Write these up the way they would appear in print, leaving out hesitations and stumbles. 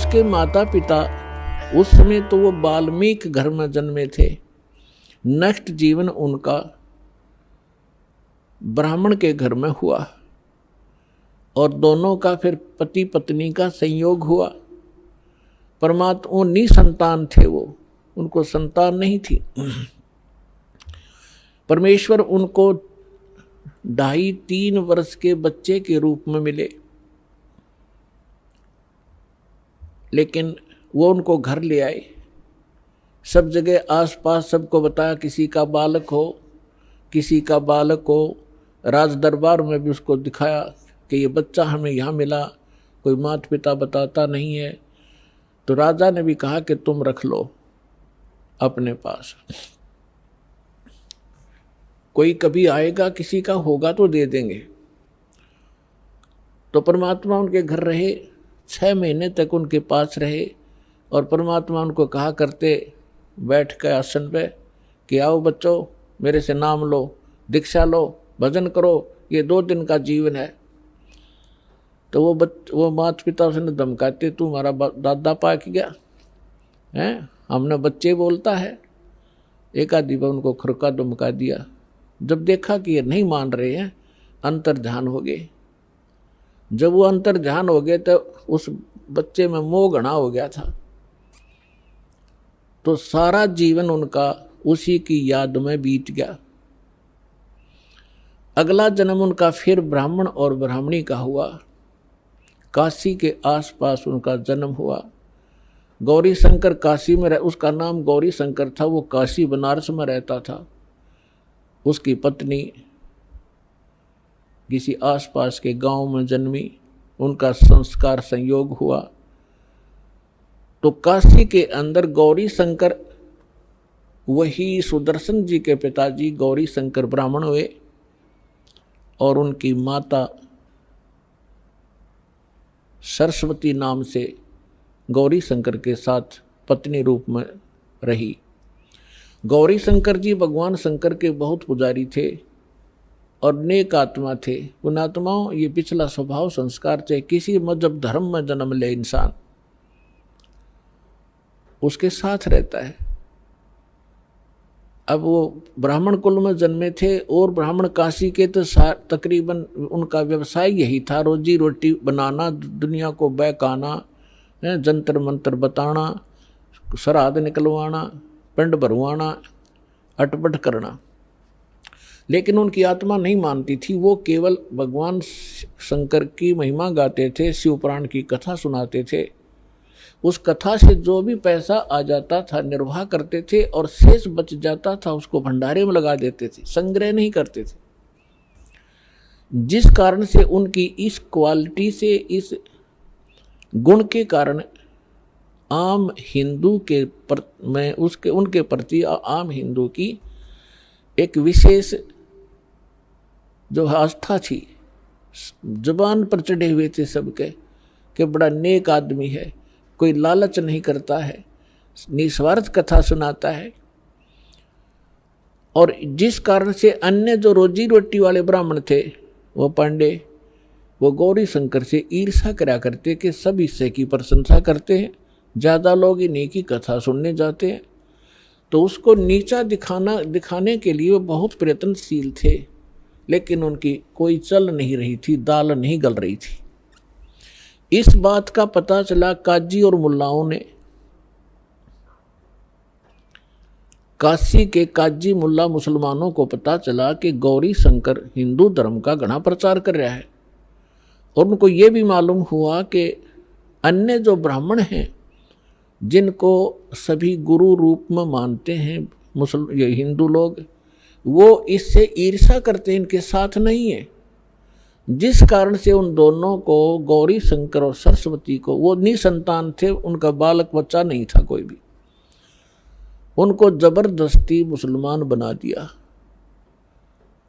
उसके माता पिता उस समय तो वो वाल्मीकि घर में जन्मे थे, नेक्स्ट जीवन उनका ब्राह्मण के घर में हुआ और दोनों का फिर पति पत्नी का संयोग हुआ। परमात्मा निसंतान थे, वो उनको संतान नहीं थी। परमेश्वर उनको 2.5-3 वर्ष के बच्चे के रूप में मिले, लेकिन वो उनको घर ले आए। सब जगह आसपास सबको बताया किसी का बालक हो, किसी का बालक हो। राज दरबार में भी उसको दिखाया कि ये बच्चा हमें यहाँ मिला, कोई माता पिता बताता नहीं है। तो राजा ने भी कहा कि तुम रख लो अपने पास, कोई कभी आएगा किसी का होगा तो दे देंगे। तो परमात्मा उनके घर रहे, 6 महीने तक उनके पास रहे और परमात्मा उनको कहा करते बैठ के आसन पे कि आओ बच्चों, मेरे से नाम लो, दीक्षा लो, भजन करो, ये 2 दिन का जीवन है। तो वो माता पिता उसने धमकाते, तू हमारा दादा पाक गया हैं, हमने बच्चे बोलता है। एक आधी बार उनको खुरका धमका दिया। जब देखा कि ये नहीं मान रहे हैं, अंतर्ध्यान हो गए। जब वो अंतर्ध्यान हो गए तो उस बच्चे में मोह घना हो गया था। तो सारा जीवन उनका उसी की याद में बीत गया। अगला जन्म उनका फिर ब्राह्मण और ब्राह्मणी का हुआ। काशी के आसपास उनका जन्म हुआ। गौरी शंकर काशी में उसका नाम गौरी शंकर था, वो काशी बनारस में रहता था। उसकी पत्नी किसी आसपास के गांव में जन्मी, उनका संस्कार संयोग हुआ। तो काशी के अंदर गौरी शंकर, वही सुदर्शन जी के पिताजी गौरी शंकर ब्राह्मण हुए और उनकी माता सरस्वती नाम से गौरी शंकर के साथ पत्नी रूप में रही। गौरी शंकर जी भगवान शंकर के बहुत पुजारी थे और नेक आत्मा थे। उन आत्माओं ये पिछला स्वभाव संस्कार, चाहे किसी मजहब धर्म में जन्म ले इंसान, उसके साथ रहता है। अब वो ब्राह्मण कुल में जन्मे थे और ब्राह्मण काशी के तो तकरीबन उनका व्यवसाय यही था, रोजी रोटी बनाना, दुनिया को बहकाना, जंतर मंतर बताना, श्राद्ध निकलवाना, पिंड भरवाना, अटपट करना। लेकिन उनकी आत्मा नहीं मानती थी। वो केवल भगवान शंकर की महिमा गाते थे, शिव पुराण की कथा सुनाते थे। उस कथा से जो भी पैसा आ जाता था निर्वाह करते थे और शेष बच जाता था उसको भंडारे में लगा देते थे, संग्रह नहीं करते थे। जिस कारण से उनकी इस क्वालिटी से, इस गुण के कारण आम हिंदू के में उनके प्रति आम हिंदू की एक विशेष जो आस्था थी, जुबान पर चढ़े हुए थे सबके कि बड़ा नेक आदमी है, कोई लालच नहीं करता है, निस्वार्थ कथा सुनाता है। और जिस कारण से अन्य जो रोजी रोटी वाले ब्राह्मण थे, वो पांडे, वो गौरी शंकर से ईर्ष्या करा करते कि सब इससे की प्रशंसा करते हैं, ज़्यादा लोग इन्हीं की कथा सुनने जाते हैं। तो उसको नीचा दिखाने के लिए वो बहुत प्रयत्नशील थे, लेकिन उनकी कोई चल नहीं रही थी, दाल नहीं गल रही थी। इस बात का पता चला काजी और मुल्लाओं ने। काशी के काजी मुल्ला मुसलमानों को पता चला कि गौरी शंकर हिंदू धर्म का घना प्रचार कर रहा है। और उनको ये भी मालूम हुआ कि अन्य जो ब्राह्मण हैं, जिनको सभी गुरु रूप में मानते हैं ये हिंदू लोग, वो इससे ईर्ष्या करते हैं, इनके साथ नहीं है। जिस कारण से उन दोनों को, गौरी शंकर और सरस्वती को, वो निसंतान थे, उनका बालक बच्चा नहीं था कोई भी, उनको जबरदस्ती मुसलमान बना दिया।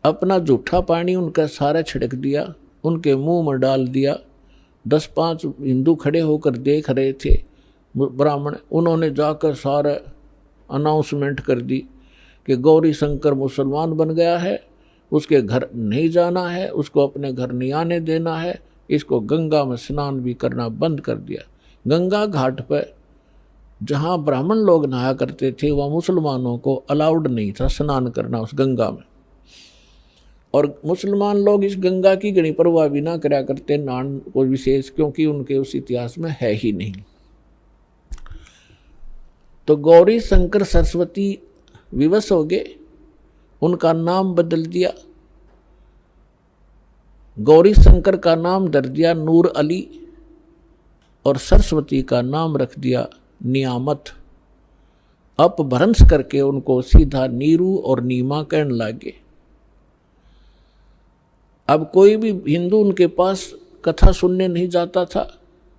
अपना जूठा पानी उनका सारा छिड़क दिया, उनके मुंह में डाल दिया। 10-5 हिंदू खड़े होकर देख रहे थे ब्राह्मण, उन्होंने जाकर सारे अनाउंसमेंट कर दी कि गौरी शंकर मुसलमान बन गया है, उसके घर नहीं जाना है, उसको अपने घर नहीं आने देना है, इसको गंगा में स्नान भी करना बंद कर दिया। गंगा घाट पर जहाँ ब्राह्मण लोग नहाया करते थे वहाँ मुसलमानों को अलाउड नहीं था स्नान करना उस गंगा में। और मुसलमान लोग इस गंगा की घनी परवाह भी ना करा करते नान को विशेष, क्योंकि उनके उस इतिहास में है ही नहीं। तो गौरी शंकर सरस्वती विवश हो गए, उनका नाम बदल दिया। गौरी शंकर का नाम धर दिया नूर अली और सरस्वती का नाम रख दिया नियामत। अपभ्रंश करके उनको सीधा नीरू और नीमा कहने लगे। अब कोई भी हिंदू उनके पास कथा सुनने नहीं जाता था,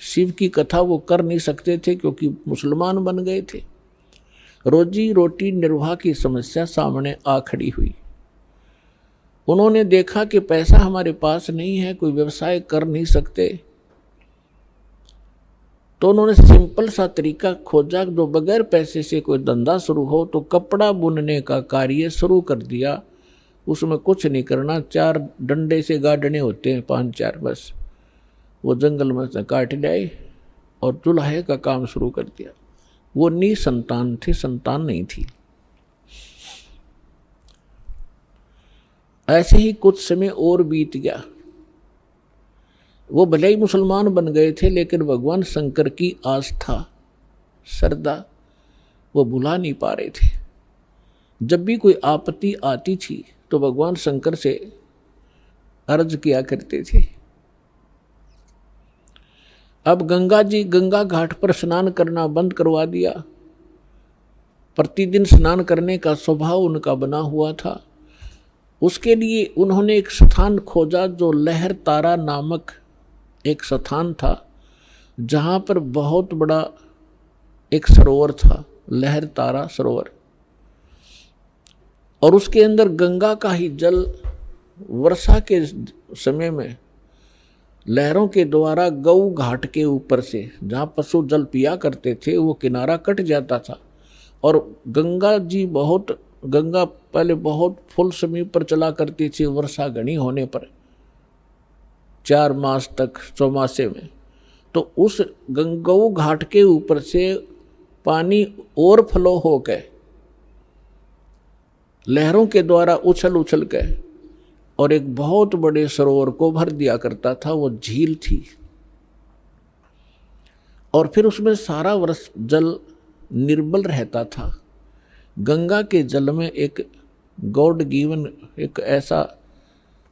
शिव की कथा वो कर नहीं सकते थे क्योंकि मुसलमान बन गए थे। रोजी रोटी निर्वाह की समस्या सामने आ खड़ी हुई। उन्होंने देखा कि पैसा हमारे पास नहीं है, कोई व्यवसाय कर नहीं सकते, तो उन्होंने सिंपल सा तरीका खोजा जो बगैर पैसे से कोई धंधा शुरू हो। तो कपड़ा बुनने का कार्य शुरू कर दिया। उसमें कुछ नहीं करना, 4 डंडे से गाड़ने होते हैं, 5-4 बस, वो जंगल में से काट लाए और चूल्हे का काम शुरू कर दिया। वो निसंतान थे, संतान नहीं थी। ऐसे ही कुछ समय और बीत गया। वो भले ही मुसलमान बन गए थे लेकिन भगवान शंकर की आस्था श्रद्धा वो भुला नहीं पा रहे थे। जब भी कोई आपत्ति आती थी तो भगवान शंकर से अर्ज किया करते थे। अब गंगा घाट पर स्नान करना बंद करवा दिया। प्रतिदिन स्नान करने का स्वभाव उनका बना हुआ था। उसके लिए उन्होंने एक स्थान खोजा जो लहर तारा नामक एक स्थान था, जहाँ पर बहुत बड़ा एक सरोवर था, लहर तारा सरोवर, और उसके अंदर गंगा का ही जल वर्षा के समय में लहरों के द्वारा गऊ घाट के ऊपर से जहाँ पशु जल पिया करते थे वो किनारा कट जाता था। और गंगा पहले बहुत फुल समय पर चला करती थी वर्षा घनी होने पर, 4 मास तक चौमासे में। तो उस गंगऊ घाट के ऊपर से पानी और फ्लो हो गए, लहरों के द्वारा उछल उछल के, और एक बहुत बड़े सरोवर को भर दिया करता था। वो झील थी और फिर उसमें सारा वर्ष जल निर्मल रहता था। गंगा के जल में एक गॉड गिवन एक ऐसा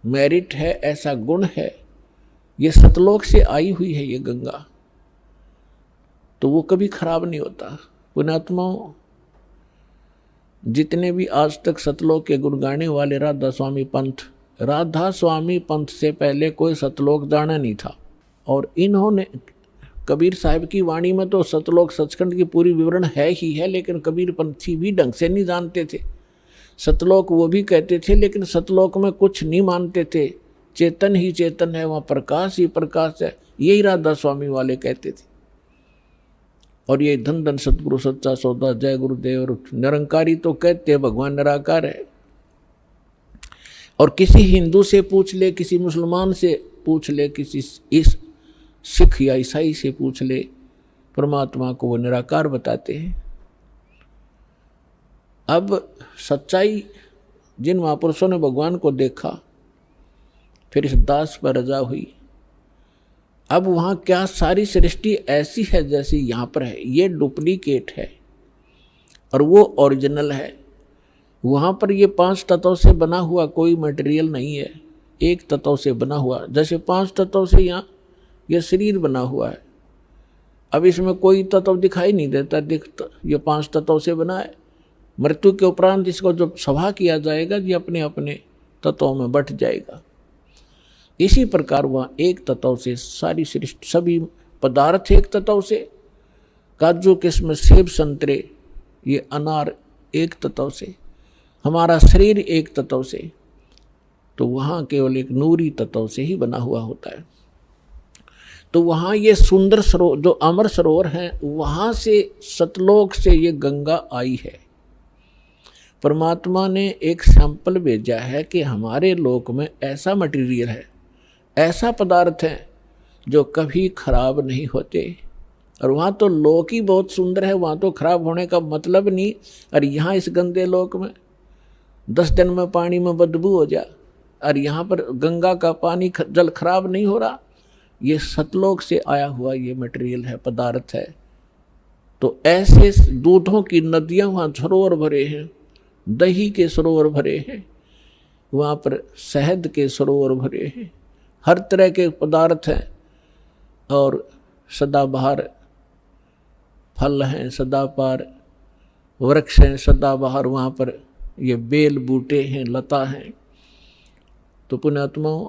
मेरिट है, ऐसा गुण है, ये सतलोक से आई हुई है ये गंगा, तो वो कभी खराब नहीं होता। पुण्यात्माओं, जितने भी आज तक सतलोक के गुण गाने वाले राधा स्वामी पंथ से पहले कोई सतलोक जाना नहीं था। और इन्होंने कबीर साहब की वाणी में तो सतलोक सचखंड की पूरी विवरण है ही है, लेकिन कबीर पंथी भी ढंग से नहीं जानते थे। सतलोक वो भी कहते थे लेकिन सतलोक में कुछ नहीं मानते थे। चेतन ही चेतन है, वहाँ प्रकाश ही प्रकाश है, यही राधा स्वामी वाले कहते थे। और ये धन धन सतगुरु सच्चा सौदा जय गुरुदेव निरंकारी तो कहते हैं भगवान निराकार है। और किसी हिंदू से पूछ ले, किसी मुसलमान से पूछ ले, किसी इस सिख या ईसाई से पूछ ले, परमात्मा को वो निराकार बताते हैं। अब सच्चाई, जिन महापुरुषों ने भगवान को देखा, फिर इस दास पर रजा हुई। अब वहाँ क्या सारी सृष्टि ऐसी है जैसी यहाँ पर है, ये डुप्लीकेट है और वो ओरिजिनल है। वहाँ पर ये 5 तत्वों से बना हुआ कोई मटेरियल नहीं है, एक तत्व से बना हुआ। जैसे 5 तत्वों से यहाँ ये शरीर बना हुआ है। अब इसमें कोई तत्व दिखाई नहीं देता, ये 5 तत्वों से बना है। मृत्यु के उपरांत इसको जब सभा किया जाएगा ये अपने अपने तत्वों में बट जाएगा। इसी प्रकार वहाँ एक तत्व से सारी सृष्टि, सभी पदार्थ एक तत्व से, काजू किस्म सेब संतरे ये अनार एक तत्व से, हमारा शरीर एक तत्व से, तो वहाँ केवल एक नूरी तत्व से ही बना हुआ होता है। तो वहाँ ये सुंदर सरोवर जो अमर सरोवर हैं, वहाँ से सतलोक से ये गंगा आई है। परमात्मा ने एक सैंपल भेजा है कि हमारे लोक में ऐसा मटेरियल है, ऐसा पदार्थ है जो कभी खराब नहीं होते, और वहाँ तो लोक ही बहुत सुंदर है, वहाँ तो खराब होने का मतलब नहीं। और यहाँ इस गंदे लोक में 10 दिन में पानी में बदबू हो जा, और यहाँ पर गंगा का पानी जल खराब नहीं हो रहा। ये सतलोक से आया हुआ ये मटेरियल है, पदार्थ है। तो ऐसे दूधों की नदियाँ वहाँ सरोवर भरे हैं, दही के सरोवर भरे हैं, वहाँ पर शहद के सरोवर भरे हैं, हर तरह के पदार्थ हैं। और सदाबहार फल हैं, सदाबहार वृक्ष हैं, सदाबहार वहाँ पर ये बेल बूटे हैं, लता हैं। तो पुण्यात्माओं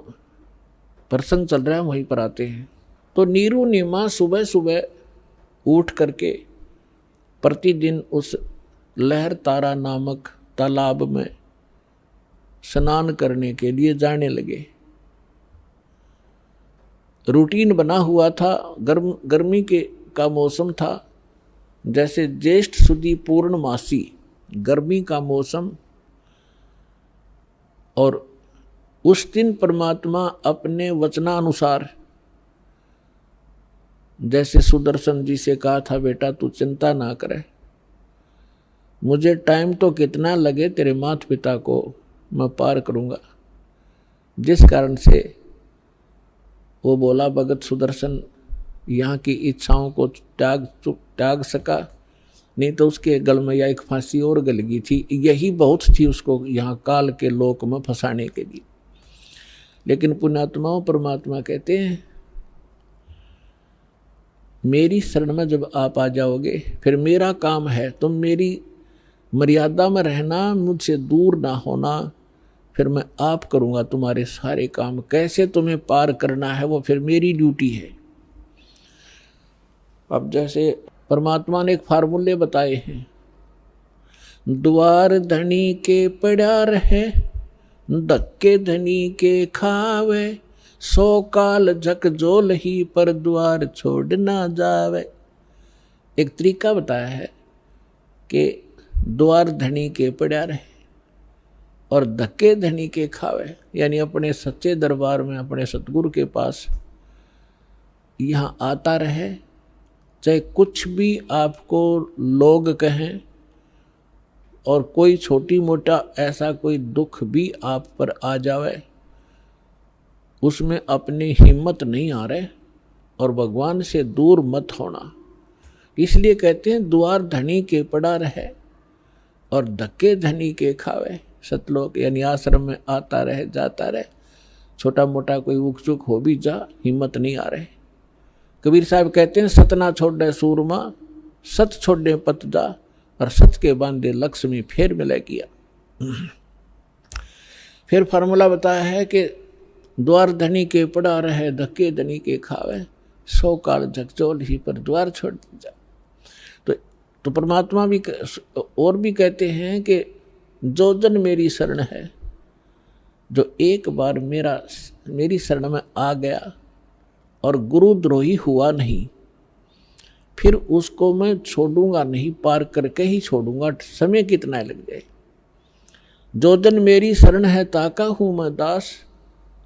प्रसंग चल रहा है, वहीं पर आते हैं। तो नीरू नीमा सुबह सुबह उठ करके प्रतिदिन उस लहर तारा नामक तालाब में स्नान करने के लिए जाने लगे। रूटीन बना हुआ था, गर्मी का मौसम था, जैसे ज्येष्ठ सुदी पूर्णमासी गर्मी का मौसम। और उस दिन परमात्मा अपने वचनानुसार, जैसे सुदर्शन जी से कहा था, बेटा तू चिंता ना करे, मुझे टाइम तो कितना लगे तेरे माता पिता को मैं पार करूंगा। जिस कारण से वो बोला भगत सुदर्शन यहाँ की इच्छाओं को त्याग सका, नहीं तो उसके गल में या एक फांसी और गलगी थी। यही बहुत थी उसको यहाँ काल के लोक में फंसाने के लिए। लेकिन पुण्यात्माओं परमात्मा कहते हैं मेरी शरण में जब आप आ जाओगे, फिर मेरा काम है, तुम मेरी मर्यादा में रहना, मुझसे दूर ना होना, फिर मैं आप करूँगा तुम्हारे सारे काम। कैसे तुम्हें पार करना है वो फिर मेरी ड्यूटी है। अब जैसे परमात्मा ने एक फार्मूले बताए हैं, द्वार धनी के पड़ा रहे, धक्के धनी के खावे, 100 काल झकझोल ही पर द्वार छोड़ ना जावे। एक तरीका बताया है कि द्वार धनी के पड़ा रहे और धक्के धनी के खावे, यानी अपने सच्चे दरबार में, अपने सतगुरु के पास यहाँ आता रहे, चाहे कुछ भी आपको लोग कहें, और कोई छोटी मोटा ऐसा कोई दुख भी आप पर आ जावे, उसमें अपनी हिम्मत नहीं आ रहे और भगवान से दूर मत होना। इसलिए कहते हैं द्वार धनी के पड़ा रहे और धक्के धनी के खावे। सतलोक यानी आश्रम में आता रहे, जाता रहे, छोटा मोटा कोई उक चुक हो भी जा, हिम्मत नहीं आ रहे। कबीर साहब कहते हैं सतना छोड़े सूरमा, सत छोड़े पत जा, और सत के बांधे लक्ष्मी फेर मिले किया। फिर फार्मूला बताया है कि द्वार धनी के पड़ा रहे, धक्के धनी के खावे, 100 काल झकझोल ही पर द्वार छोड़ जा। तो परमात्मा भी और भी कहते हैं कि जो जन मेरी शरण है, जो एक बार मेरी शरण में आ गया और गुरुद्रोही हुआ नहीं, फिर उसको मैं छोड़ूंगा नहीं, पार करके ही छोड़ूंगा, समय कितना लग जाए। जो जन मेरी शरण है ताका हूँ मैं दास,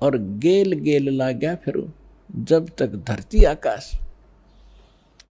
और गेल गेल ला गया फिर जब तक धरती आकाश।